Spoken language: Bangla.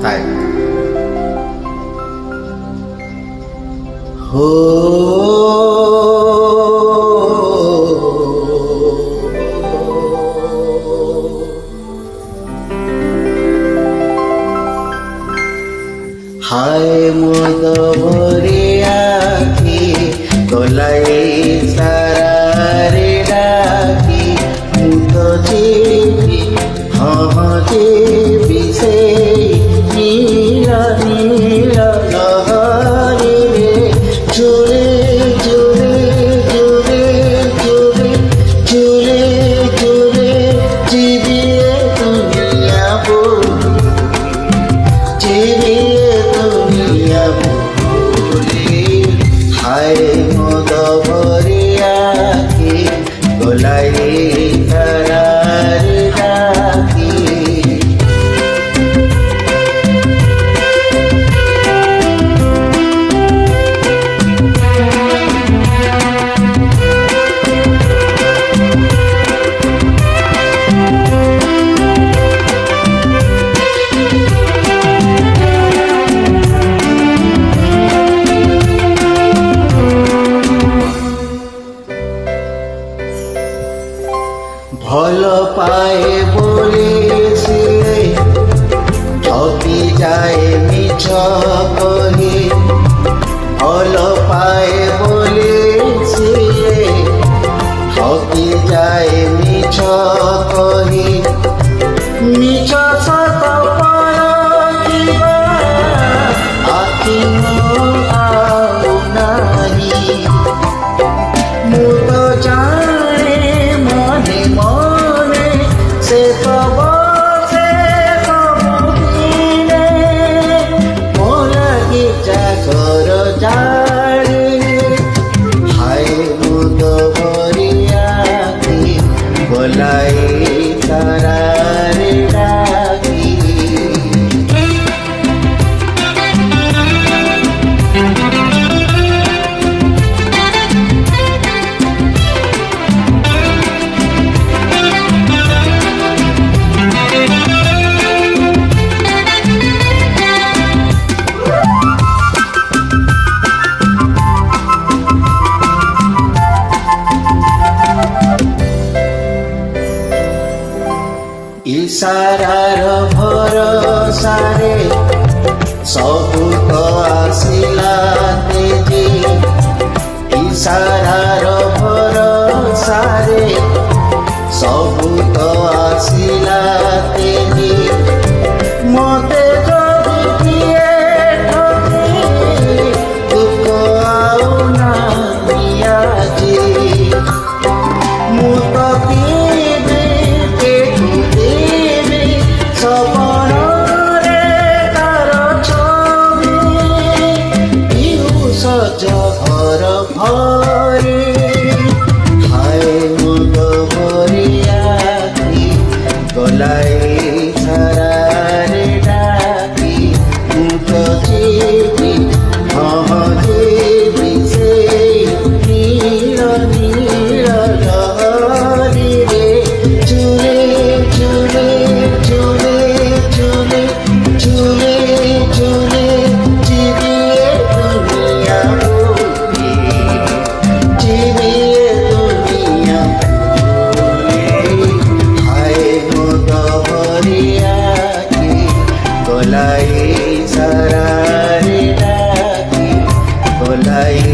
তাই হায় মদ ভরে আখি গলাই সারারে ডাকি মুত চেপি চেপি সেই নীল নীল লহরে জোরে জোরে জোরে জোরে জোরে জোরে চিবিয়ে দুনিয়া বলি চিবিয়ে দুনিয়া বলি হায় মদ ভরে আখি গলাই সারারে ডাকি ভাল পায়ে বলে সে ঠকি যায় মিছ কহি ভাল পায়ে বলে সে ঠকি যায় মিছ কহি মিছ সত পরখিবা আখি ଆଉ ନାହିଁ ମୁଁ ତ ଜାଣେ মনে মনে সে তো বসে ସବୁদিনে ମୋ ଲାଗି ଜାଗର ଜାଳି ହାয় ମୁଦ ଭରି ଆଖି ଗଲାଇ ସାରାରେ ডাকি ইশারার ভরসারে সবু তো আসিলা তেজি ইশারার ভরসারে সবু তো আসিলা তেজি মতে যদি কিয়ে ঠকি দুঃখ আউ নাহি আজি ମୁଁ ତ ପିବି କେଠୁ ଦେବି ସପନରେ ତାର ଛବି ପିଉ ସଜ ଘର ଭରି ହାୟ ମୁଦ ଭରି ଆଖି ଗଲାଇ ସାରାରେ ডাকি ମୁଁ ତ ଯିବି ଯିବି ସେଇ নীল নীল লহরিরে চুলে চুলে চুলে চুলে চুলে চুলে চিবিয়ে দুনিয়া বলি চিবিয়ে দুনিয়া বলি হায় মদ ভরি আখি গলাই সারারে ডাকি গলাই